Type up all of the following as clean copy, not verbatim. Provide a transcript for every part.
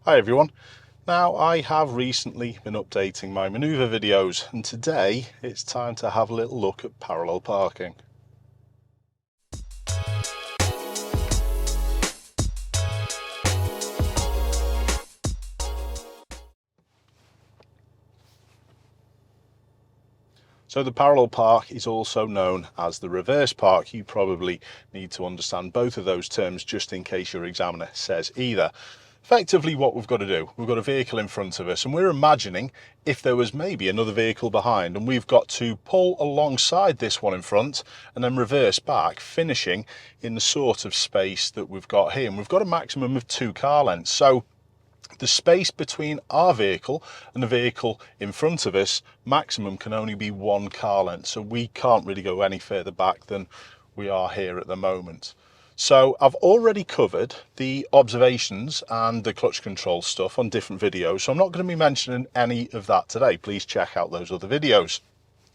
Hi everyone. Now I have recently been updating my manoeuvre videos and today it's time to have a little look at parallel parking. So the parallel park is also known as the reverse park. You probably need to understand both of those terms just in case your examiner says either. Effectively what we've got to do, we've got a vehicle in front of us and we're imagining if there was maybe another vehicle behind and we've got to pull alongside this one in front and then reverse back, finishing in the sort of space that we've got here. And we've got a maximum of 2 car lengths. So the space between our vehicle and the vehicle in front of us maximum can only be 1 car length, so we can't really go any further back than we are here at the moment. So I've already covered the observations and the clutch control stuff on different videos, so I'm not going to be mentioning any of that today. Please check out those other videos.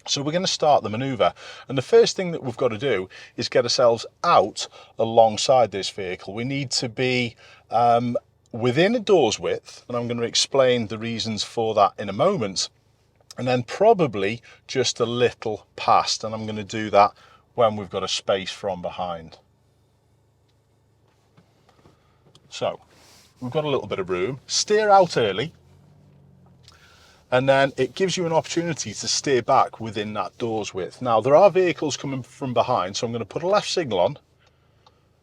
So we're going to start the manoeuvre, and the first thing that we've got to do is get ourselves out alongside this vehicle. We need to be within a door's width, and I'm going to explain the reasons for that in a moment, and then probably just a little past, and I'm going to do that when we've got a space from behind. So we've got a little bit of room. Steer out early, and then it gives you an opportunity to steer back within that door's width. Now there are vehicles coming from behind, so I'm going to put a left signal on,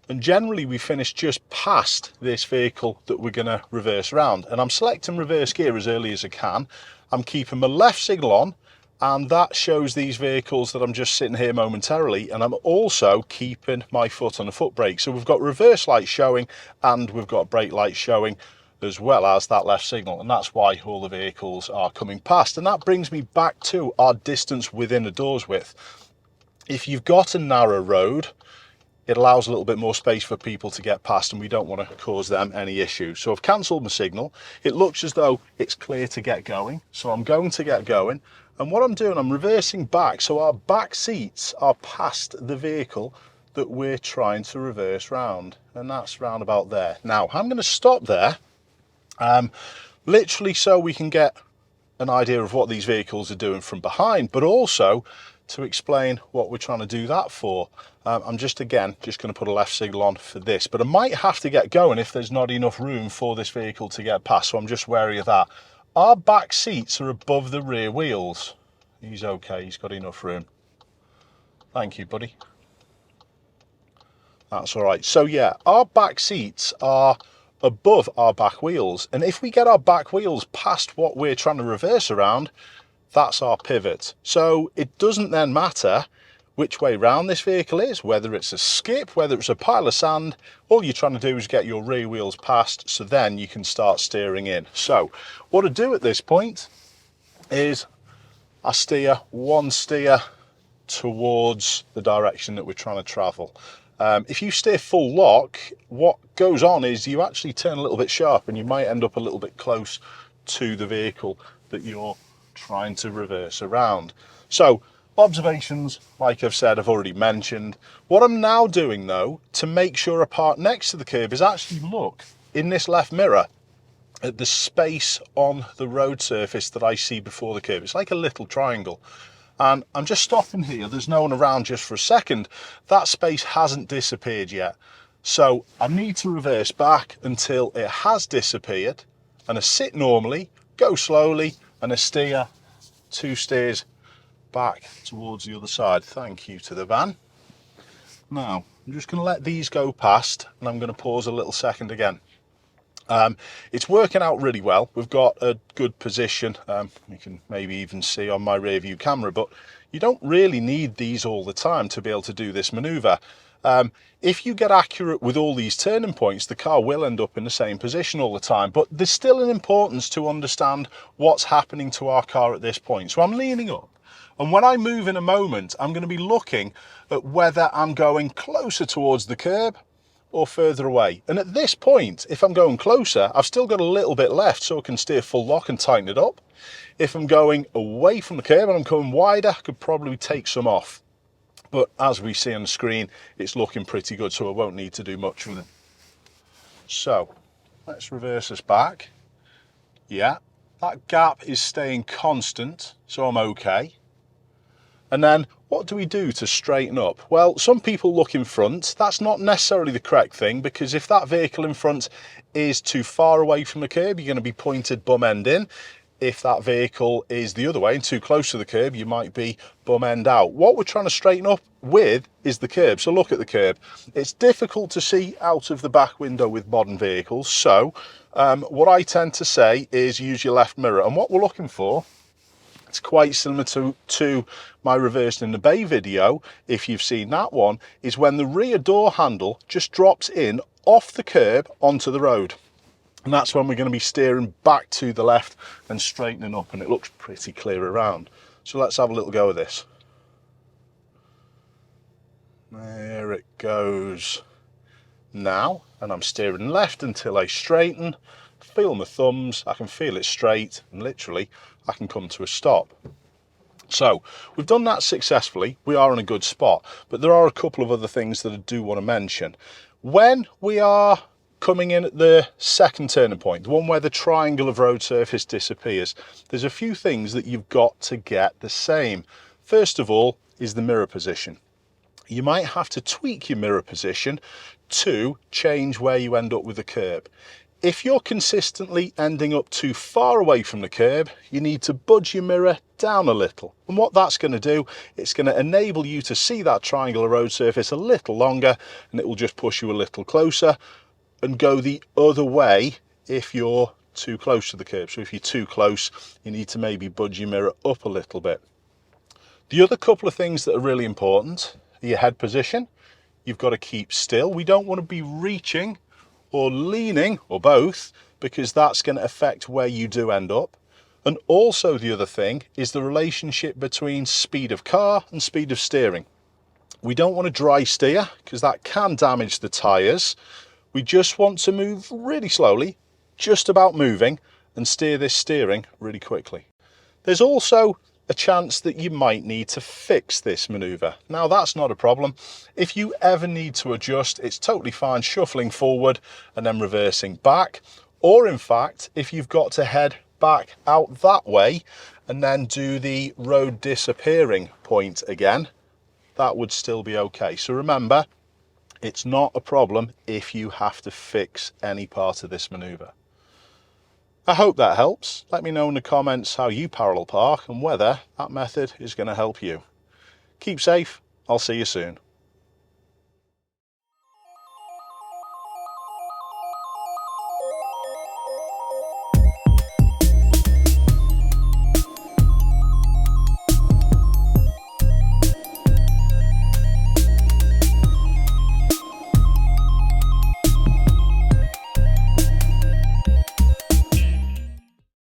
and generally we finish just past this vehicle that we're going to reverse around, and I'm selecting reverse gear as early as I can. I'm keeping my left signal on, and that shows these vehicles that I'm just sitting here momentarily, and I'm also keeping my foot on the foot brake. So we've got reverse light showing and we've got brake light showing as well as that left signal, and that's why all the vehicles are coming past. And that brings me back to our distance within a door's width. If you've got a narrow road, it allows a little bit more space for people to get past, and we don't want to cause them any issues. So I've cancelled my signal. It looks as though it's clear to get going, so I'm going to get going. And what I'm doing, I'm reversing back, so our back seats are past the vehicle that we're trying to reverse round, and that's round about there. Now I'm going to stop there, literally so we can get an idea of what these vehicles are doing from behind, but also to explain what we're trying to do that for. I'm just going to put a left signal on for this, but I might have to get going if there's not enough room for this vehicle to get past, so I'm just wary of that. Our back seats are above the rear wheels. He's okay, he's got enough room. Thank you, buddy. That's all right. So yeah, our back seats are above our back wheels, and if we get our back wheels past what we're trying to reverse around, that's our pivot. So it doesn't then matter which way round this vehicle is, whether it's a skip, whether it's a pile of sand, all you're trying to do is get your rear wheels past, so then you can start steering in. So what I do at this point is I steer one steer towards the direction that we're trying to travel. If you steer full lock, what goes on is you actually turn a little bit sharp and you might end up a little bit close to the vehicle that you're trying to reverse around. So observations, like I've said, I've already mentioned. What I'm now doing though, to make sure I park next to the curb, is actually look in this left mirror at the space on the road surface that I see before the curb. It's like a little triangle. And I'm just stopping here, there's no one around just for a second. That space hasn't disappeared yet. So I need to reverse back until it has disappeared, and I sit normally, go slowly, and I steer 2 steers back towards the other side. Thank you to the van. Now, I'm just going to let these go past, and I'm going to pause a little second again. It's working out really well. We've got a good position. You can maybe even see on my rear view camera, but you don't really need these all the time to be able to do this maneuver. If you get accurate with all these turning points, the car will end up in the same position all the time, but there's still an importance to understand what's happening to our car at this point. So I'm leaning up, and when I move in a moment, I'm going to be looking at whether I'm going closer towards the curb or further away. And at this point, if I'm going closer, I've still got a little bit left, so I can steer full lock and tighten it up. If I'm going away from the curb and I'm going wider, I could probably take some off. But as we see on the screen, it's looking pretty good, so I won't need to do much with it. So let's reverse us back. Yeah, that gap is staying constant, so I'm okay. And then what do we do to straighten up? Well, some people look in front. That's not necessarily the correct thing, because if that vehicle in front is too far away from the curb, you're going to be pointed bum end in. If that vehicle is the other way and too close to the curb, you might be bum end out. What we're trying to straighten up with is the curb. So look at the curb. It's difficult to see out of the back window with modern vehicles. So what I tend to say is use your left mirror. And what we're looking for, it's quite similar to my reversed in the bay video, if you've seen that one, is when the rear door handle just drops in off the curb onto the road. And that's when we're going to be steering back to the left and straightening up, and it looks pretty clear around. So let's have a little go of this. There it goes now, and I'm steering left until I straighten. Feel my thumbs, I can feel it straight, and literally I can come to a stop. So we've done that successfully. We are in a good spot, but there are a couple of other things that I do want to mention. When we are coming in at the second turning point, the one where the triangle of road surface disappears, there's a few things that you've got to get the same. First of all is the mirror position. You might have to tweak your mirror position to change where you end up with the curb. If you're consistently ending up too far away from the curb, you need to budge your mirror down a little. And what that's going to do, it's going to enable you to see that triangular road surface a little longer, and it will just push you a little closer and go the other way if you're too close to the curb. So if you're too close, you need to maybe budge your mirror up a little bit. The other couple of things that are really important are your head position. You've got to keep still. We don't want to be reaching or leaning, or both, because that's going to affect where you do end up. And also the other thing is the relationship between speed of car and speed of steering. We don't want to dry steer, because that can damage the tyres. We just want to move really slowly, just about moving, and steer this steering really quickly. There's also a chance that you might need to fix this manoeuvre. Now that's not a problem. If you ever need to adjust, it's totally fine shuffling forward and then reversing back. Or in fact, if you've got to head back out that way and then do the road disappearing point again, that would still be okay. So remember, it's not a problem if you have to fix any part of this manoeuvre. I hope that helps. Let me know in the comments how you parallel park and whether that method is going to help you. Keep safe. I'll see you soon.